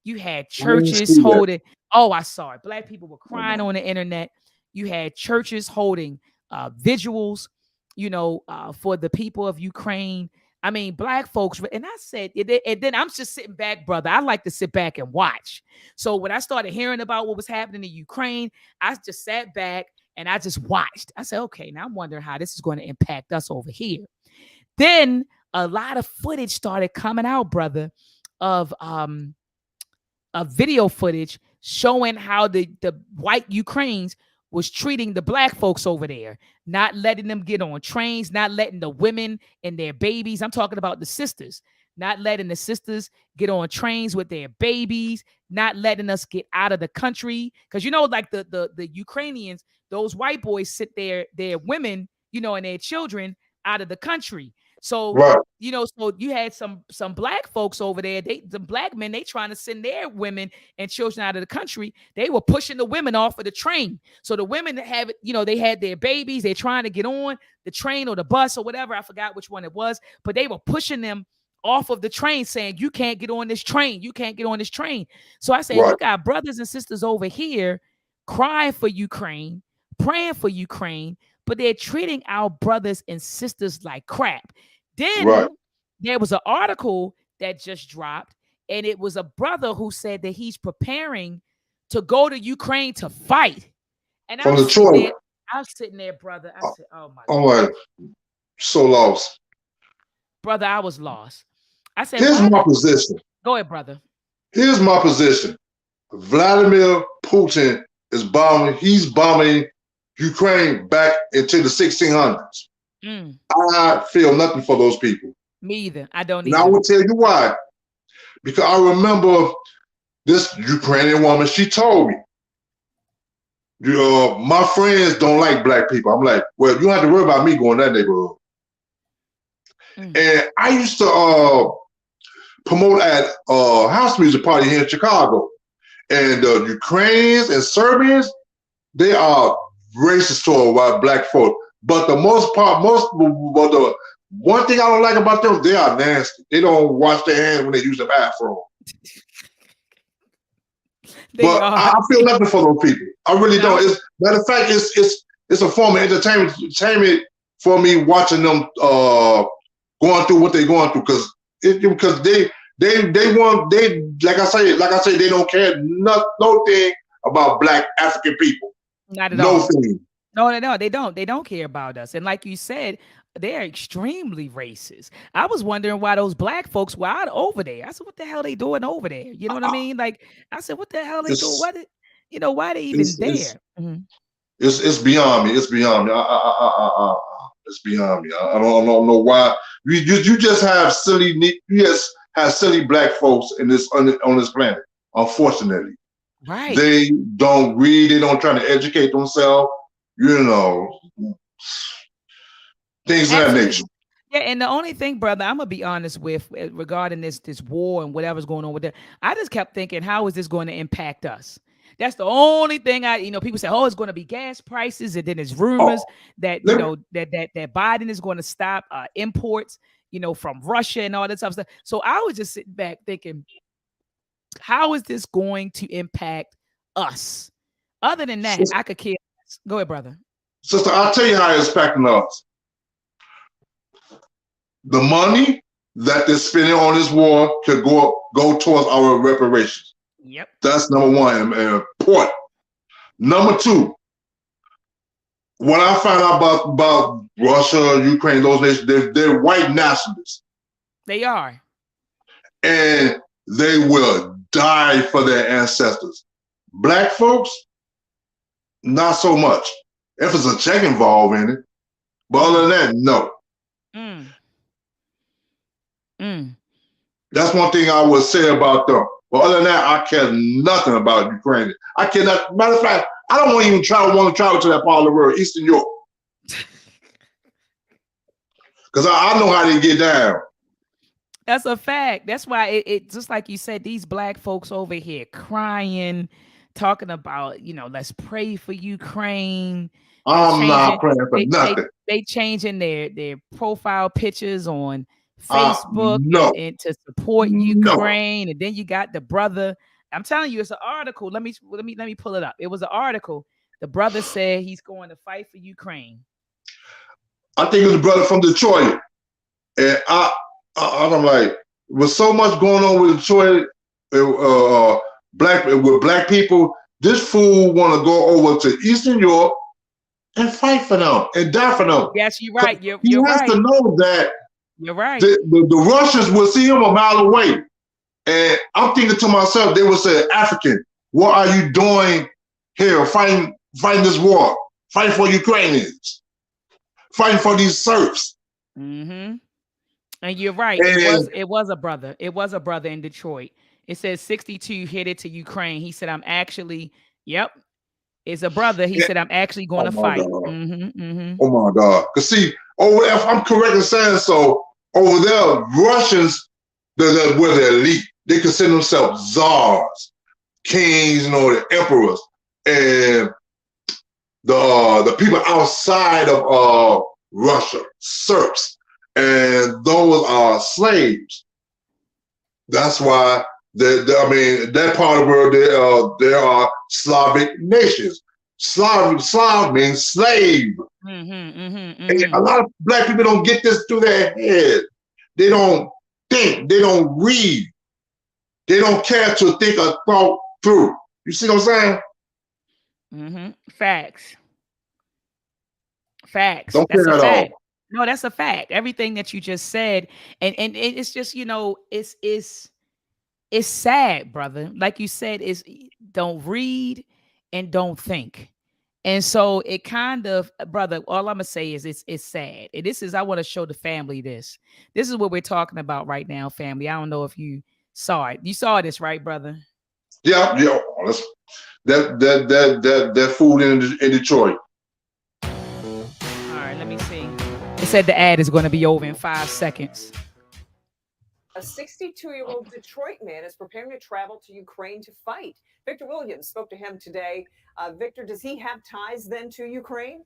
You had I didn't churches see that. holding. Oh, I saw it. Black people were crying on the internet. You had churches holding vigils, for the people of Ukraine. I mean, black folks. And I said, and then I'm just sitting back, brother. I like to sit back and watch. So when I started hearing about what was happening in Ukraine, I just sat back and I just watched. I said, okay, now I'm wondering how this is going to impact us over here. Then a lot of footage started coming out, brother, of video footage showing how the white Ukrainians was treating the black folks over there, not letting them get on trains, not letting the women and their babies, I'm talking about the sisters, not letting the sisters get on trains with their babies, not letting us get out of the country. Because like the Ukrainians, those white boys sit their women, and their children out of the country. So, Right. so you had some black folks over there. The black men, they trying to send their women and children out of the country. They were pushing the women off of the train. So the women that have it, they had their babies. They're trying to get on the train or the bus or whatever. I forgot which one it was, but they were pushing them off of the train, saying, "You can't get on this train. You can't get on this train." So I said, Right. you got brothers and sisters over here crying for Ukraine, praying for Ukraine, but they're treating our brothers and sisters like crap. Right. Then there was an article that just dropped, and it was a brother who said that he's preparing to go to Ukraine to fight. And From Detroit. I was sitting there, brother. I said, "Oh my I'm God, like, so lost. brother, I was lost." I said, Here's "Why my the position. go ahead, brother?" Here's my position. Vladimir Putin is bombing. He's bombing Ukraine back into the 1600s. Mm, I feel nothing for those people. me either. I don't And I either. will tell you why. Because I remember this Ukrainian woman, she told me, my friends don't like black people. I'm like, well, you don't have to worry about me going to that neighborhood. Mm. And I used to promote at house music party here in Chicago. And the Ukrainians and Serbians, they are racist toward white black folk. But the the one thing I don't like about them, they are nasty. They don't wash their hands when they use the bathroom. They But are. I feel nothing for those people. I really don't. No, Matter of fact, it's a form of entertainment for me watching them going through what they're going through because they want they like I say they don't care no thing about black African people. not at No all. thing. No, they don't. They don't care about us. And like you said, they're extremely racist. I was wondering why those black folks were out over there. I said, what the hell they doing over there? You know what I mean? Like, I said, what the hell they doing? It's Why they even it's it's there? Mhm. it's beyond me. It's beyond me. It's beyond me. I don't know why. You just have you just have silly black folks in this on this planet. Unfortunately, Right. they don't read. They don't try to educate themselves. You know, things of that nature. Absolutely. Yeah, and the only thing, brother, I'm gonna be honest with regarding this war and whatever's going on with it. I just kept thinking, how is this going to impact us? That's the only thing people say, oh, it's going to be gas prices, and then there's rumors Oh, that let me, that Biden is going to stop imports, from Russia and all that stuff. So I was just sitting back thinking, how is this going to impact us? Other than that, I could care less. Go ahead, brother. sister, I'll tell you how it's impacting us. The money that they're spending on this war could go towards our reparations. Yep. That's number one and important. Number two, when I found out about Russia, Ukraine, those nations, they're white nationalists. They are. And they will die for their ancestors. Black folks, not so much. If there's a check involved in it. But other than that, no. Mm. Mm. That's one thing I would say about them. But other than that, I care nothing about Ukraine. I cannot. Matter of fact, I don't want to travel to that part of the world, Eastern Europe, because I know how they get down. That's a fact. That's why it just like you said, these black folks over here crying, talking about, let's pray for Ukraine. They I'm not changing, praying for they they nothing. they changing their profile pictures on Facebook No, and to support no. Ukraine. And then you got the brother. I'm telling you, it's an article. Let me pull it up. It was an article. The brother said he's going to fight for Ukraine. I think it was a brother from Detroit, and I'm like, with so much going on with Detroit, with black people, this fool want to go over to Eastern Europe and fight for them and die for them. Yes, you're right. He You're has right. to know that You're right. the Russians will see him a mile away. And I'm thinking to myself, they would say, African, what are you doing here fighting this war? Fighting for Ukrainians, fighting for these serfs. Mm-hmm. And you're right. And It was a brother. It was a brother in Detroit. It says 62 headed to Ukraine. He said, I'm actually, yep, it's a brother. He said, I'm actually going oh to my fight. God. Mm-hmm, mm-hmm. Oh my God. Because see, if I'm correct in saying so, Over there, Russians, were the elite. They consider themselves czars, kings, the emperors, and the people outside of Russia, serfs, and those are slaves. That's why that part of the world there are Slavic nations. Slav means slave. And a lot of black people don't get this through their head. They don't think. They don't read. They don't care to think a thought through. You see what I'm saying? Facts. Facts. Don't That's care a at fact. all. No, that's a fact. Everything that you just said, and it's just it's sad, brother. Like you said, is don't read and don't think. And so it kind of, brother, all I'm gonna say is it's sad. And this is, I want to show the family this. This is what we're talking about right now, family. I don't know if you saw it. You saw this, right, brother? Yeah. That food in Detroit. All right, let me see. It said the ad is going to be over in 5 seconds. A 62-year-old Detroit man is preparing to travel to Ukraine to fight. Victor Williams spoke to him today. Victor, does he have ties then to Ukraine?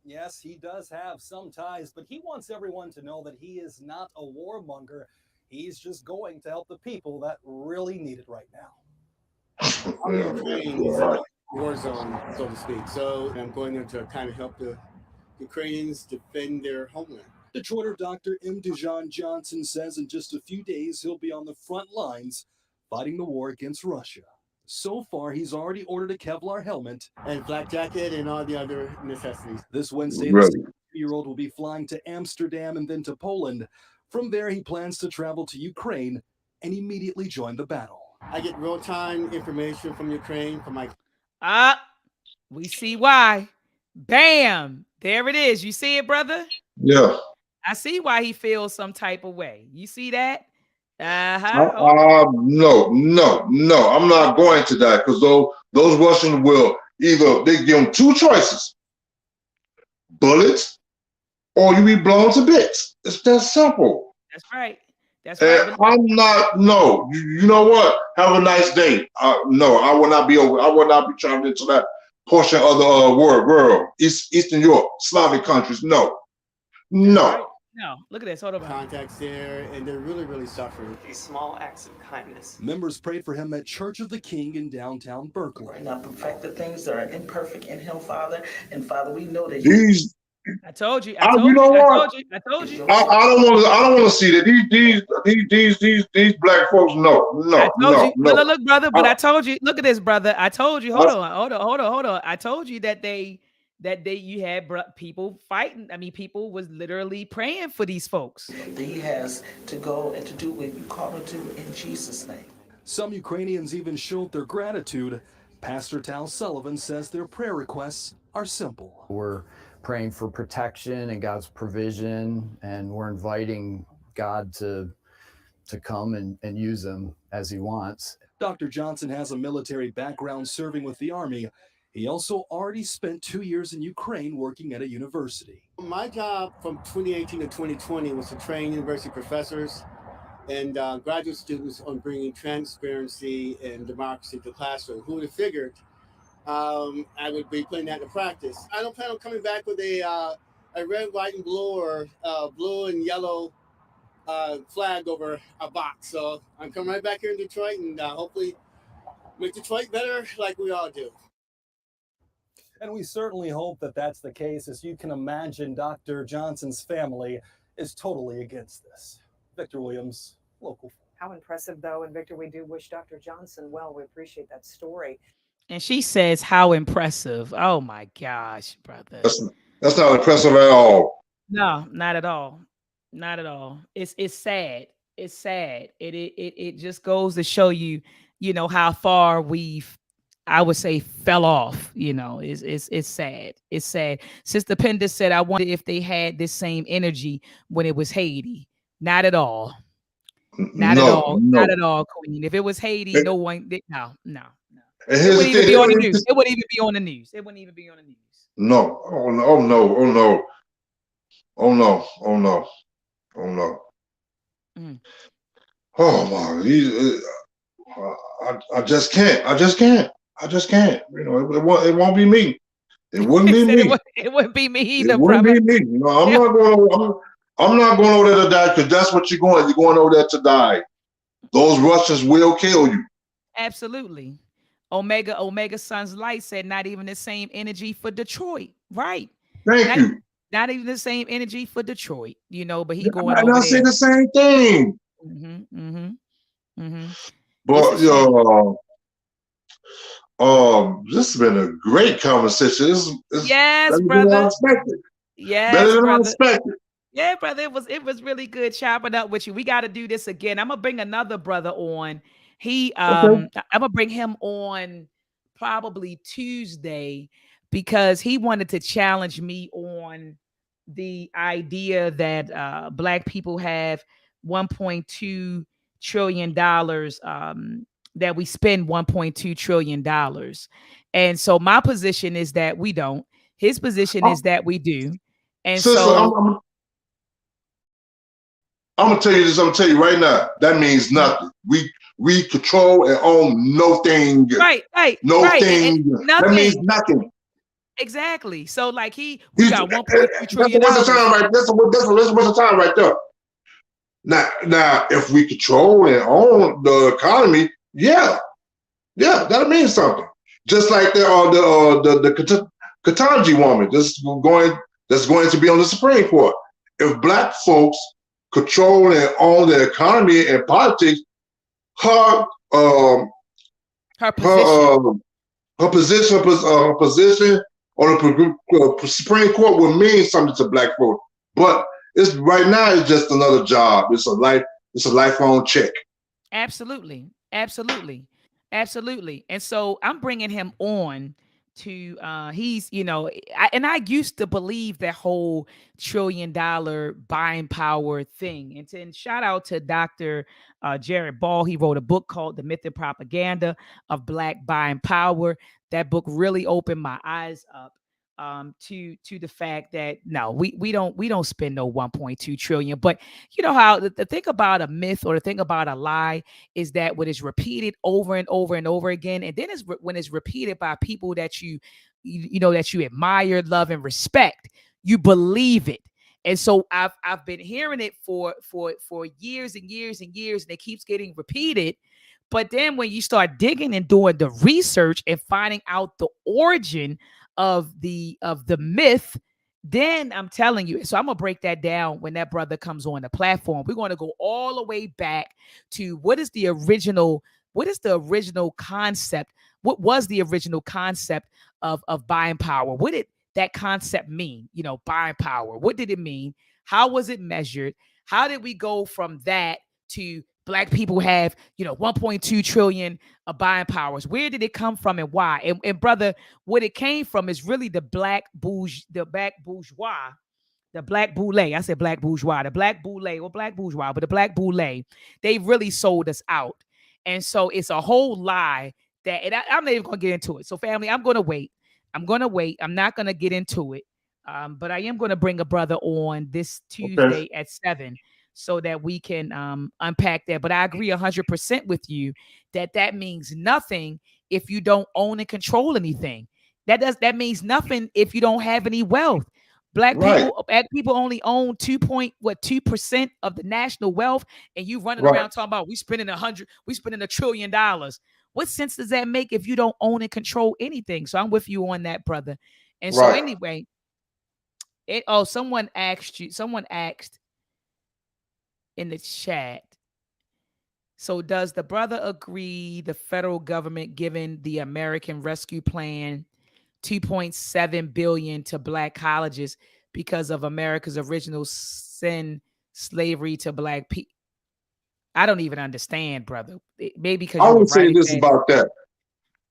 Yes, he does have some ties, but he wants everyone to know that he is not a warmonger. He's just going to help the people that really need it right now. Ukraine is a war zone, so to speak. So I'm going there to kind of help the Ukrainians defend their homeland. Detroiter Dr. Johnson says in just a few days he'll be on the front lines fighting the war against Russia. So far, he's already ordered a Kevlar helmet and flak jacket and all the other necessities. This Wednesday, the 60-year-old will be flying to Amsterdam and then to Poland. From there, he plans to travel to Ukraine and immediately join the battle. I get real-time information from Ukraine from my... We see why. Bam! There it is. You see it, brother? Yeah. I see why he feels some type of way. You see that? No. I'm not going to that because those Russians will they give them two choices: bullets, or you be blown to bits. It's that simple. That's right. That's right. I'm not. No. You know what? Have a nice day. No, I will not be over. I will not be traveling to that portion of the world. Eastern Europe, Slavic countries. No. Right. No, look at this. Hold on. Contacts there, and they're really, really suffering. These small acts of kindness. Members prayed for him at Church of the King in downtown Berkeley. Right now, perfect the things that are imperfect in him, Father. And Father, we know that these. I told you. I told you. I told you. I don't want to see that. These black folks. No. Look, brother. But I told you. Look at this, brother. I told you. Hold on. I told you that you had people fighting. I mean, people was literally praying for these folks. He has to go and to do what you call him to in Jesus' name. Some Ukrainians even showed their gratitude. Pastor Tal Sullivan says their prayer requests are simple. We're praying for protection and God's provision, and we're inviting God to come and use them as he wants. Dr. Johnson has a military background serving with the Army. He also already spent 2 years in Ukraine working at a university. My job from 2018 to 2020 was to train university professors and graduate students on bringing transparency and democracy to the classroom. Who would have figured I would be putting that into practice? I don't plan on coming back with a red, white, and blue or blue and yellow flag over a box. So I'm coming right back here in Detroit and hopefully make Detroit better like we all do. And we certainly hope that that's the case. As you can imagine, Dr. Johnson's family is totally against this. Victor Williams, local. How impressive, though. And Victor, we do wish Dr. Johnson well. We appreciate that story. And she says, how impressive. Oh, my gosh, brother. That's not impressive at all. No, not at all. Not at all. It's sad. It's sad. It just goes to show you, how far we've, I would say, fell off. It's sad. It's sad. Sister Pender said, I wonder if they had this same energy when it was Haiti. Not at all. Not at all. Not at all, Queen. If it was Haiti, no one. No. It wouldn't even be on the news. It wouldn't even be on the news. It wouldn't even be on the news. No. Oh no. I don't know. Mm. Oh my, I just can't. I just can't. I just can't. You know, it won't be me. It wouldn't He be said me. it wouldn't be me It either, wouldn't brother. be me. You know, Yeah, I'm not going over there to die because that's what you're going. You're going over there to die. Those Russians will kill you. absolutely. Omega Sun's Light said not even the same energy for Detroit. Right. Thank Not e- you. not even the same energy for Detroit, but he going And over I say there. the same thing. Hmm. Hmm. Hmm. It's a But shame. this has been a great conversation. It's Yes, better than I brother. expected. Better Yes, than I brother. expected. Yeah, brother, it was really good chopping up with you. We got to do this again. I'm gonna bring another brother on. Okay. I'm gonna bring him on probably Tuesday because he wanted to challenge me on the idea that black people have 1.2 trillion dollars, that we spend 1.2 trillion dollars. And so my position is that we don't. His position Oh, is that we do. And sister, so I'm gonna tell you this. I'm gonna tell you right now. That means mm, nothing. We control and own no thing. right, right, No right. And thing. That means nothing. nothing. Exactly. So like we He's, got 1.2 that's a trillion waste of time, dollars. right? That's a waste of time right there. Now, if we control and own the economy, yeah, that means something. Just like the Katanji woman that's going to be on the Supreme Court. If black folks control and own the economy and politics, her um Her her position. her position on the Supreme Court would mean something to black folks. But it's right now it's just another job. It's a lifelong check. Absolutely. Absolutely. Absolutely. And so I'm bringing him on to he's I used to believe that whole $1 trillion buying power thing. And then shout out to Dr. Jared Ball. He wrote a book called The Myth and Propaganda of Black Buying Power. That book really opened my eyes up to the fact that no, we don't spend no 1.2 trillion. But you know how the thing about a myth or the thing about a lie is that when it's repeated over and over and over again, and then when it's repeated by people that that you admire, love, and respect, you believe it. And so I've been hearing it for years and years and years, and it keeps getting repeated. But then when you start digging and doing the research and finding out the origin of the myth, then I'm telling you. So I'm gonna break that down when that brother comes on the platform. We're gonna go all the way back to what is the original concept? What was the original concept of buying power? What did that concept mean? Buying power. What did it mean? How was it measured? How did we go from that to black people have 1.2 trillion of buying powers? Where did it come from and why? And brother, what it came from is really the black boule. I said black bourgeois, the black boule, or black bourgeois, but the black boule. They really sold us out. And so it's a whole lie that, and I'm not even going to get into it. So, family, I'm going to wait. I'm not going to get into it. But I am going to bring a brother on this Okay. Tuesday at 7 so that we can unpack that. But I agree 100% with you that means nothing if you don't own and control anything. That means nothing if you don't have any wealth. Right. Black people only own 2% of the national wealth, and you running Right. around talking about we spending $1 trillion. What sense does that make if you don't own and control anything? So I'm with you on that, brother. And so Right. anyway, someone asked in the chat. So does the brother agree the federal government giving the American Rescue Plan 2.7 billion to black colleges because of America's original sin, slavery to black people? I don't even understand, brother. Maybe because I you were would say writing this that. about that.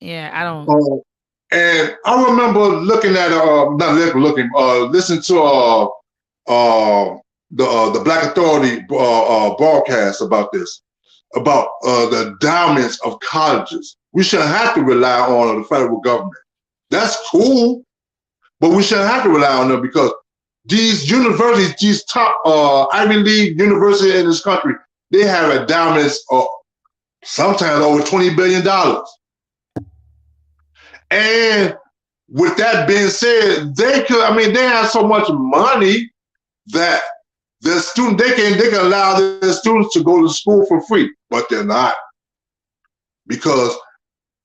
Yeah, I don't. Uh, and I remember looking at not looking, listening to the Black Authority broadcast about this, about the endowments of colleges. We shouldn't have to rely on the federal government. That's cool, but we shouldn't have to rely on them because these universities, these top Ivy League universities in this country, they have endowments of sometimes over $20 billion. And with that being said, they have so much money that the student they can allow their students to go to school for free, but they're not, because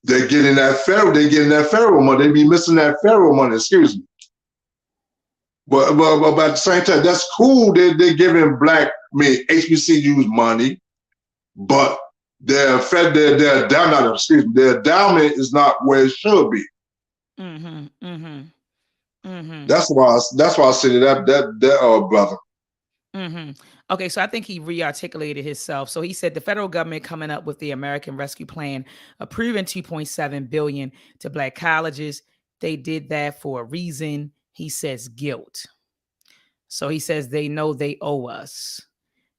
they're getting that federal money. They be missing that federal money. Excuse me. But at the same time, that's cool. They're giving black HBCUs money, but their endowment is not where it should be. Mm-hmm. Mm-hmm. Mm-hmm. That's why I said that brother. Mm-hmm. Okay, so I think he re-articulated himself. So he said the federal government coming up with the American Rescue Plan, approving $2.7 billion to black colleges. They did that for a reason. He says guilt. So he says they know they owe us.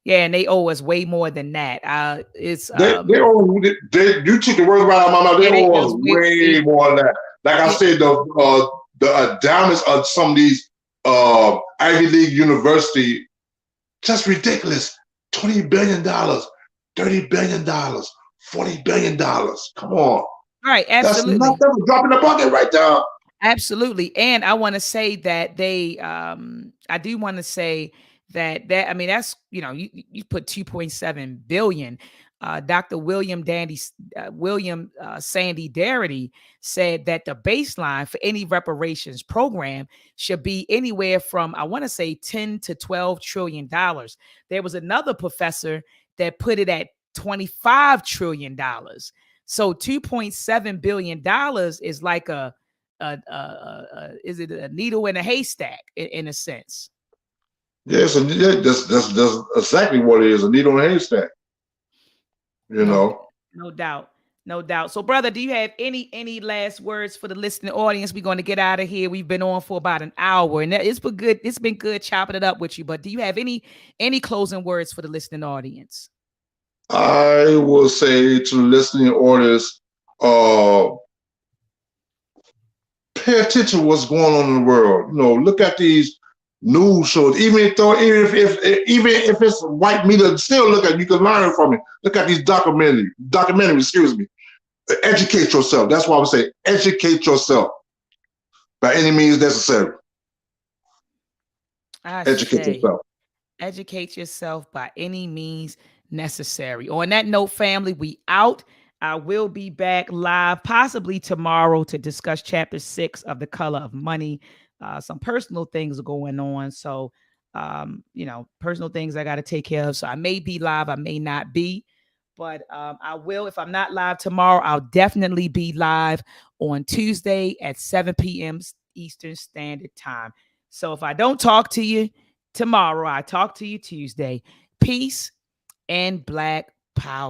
Yeah, and they owe us way more than that. It's You took the words right out of my mouth. They owe us way more than that. Like I said, the endowments of some of these Ivy League university, just ridiculous. $20 billion, $30 billion, $40 billion. Come on. Right, absolutely. That's nothing. Dropping the bucket right there. Absolutely. And I want to say that I do want to say that I mean, that's, you put 2.7 billion. Dr. William Sandy Darity said that the baseline for any reparations program should be anywhere from, I want to say, 10 to 12 trillion dollars. There was another professor that put it at $25 trillion. So $2.7 billion is like is it a needle in a haystack in a sense? Yes, that's exactly what it is, a needle in a haystack. No doubt. So, brother, do you have any last words for the listening audience? We're going to get out of here. We've been on for about an hour, and it's been good chopping it up with you. But do you have any closing words for the listening audience? I will say to the listening audience, pay attention to what's going on in the world. Look at these news shows. Even if it's white media, still look at. You can learn from it. Look at these documentaries. Excuse me. Educate yourself. That's why I would say educate yourself by any means necessary. Educate yourself by any means necessary. On that note, family, we out. I will be back live possibly tomorrow to discuss chapter 6 of The Color of Money. Some personal things are going on. So, personal things I got to take care of. So I may be live, I may not be, but I will. If I'm not live tomorrow, I'll definitely be live on Tuesday at 7 p.m. Eastern Standard Time. So if I don't talk to you tomorrow, I talk to you Tuesday. Peace and Black power.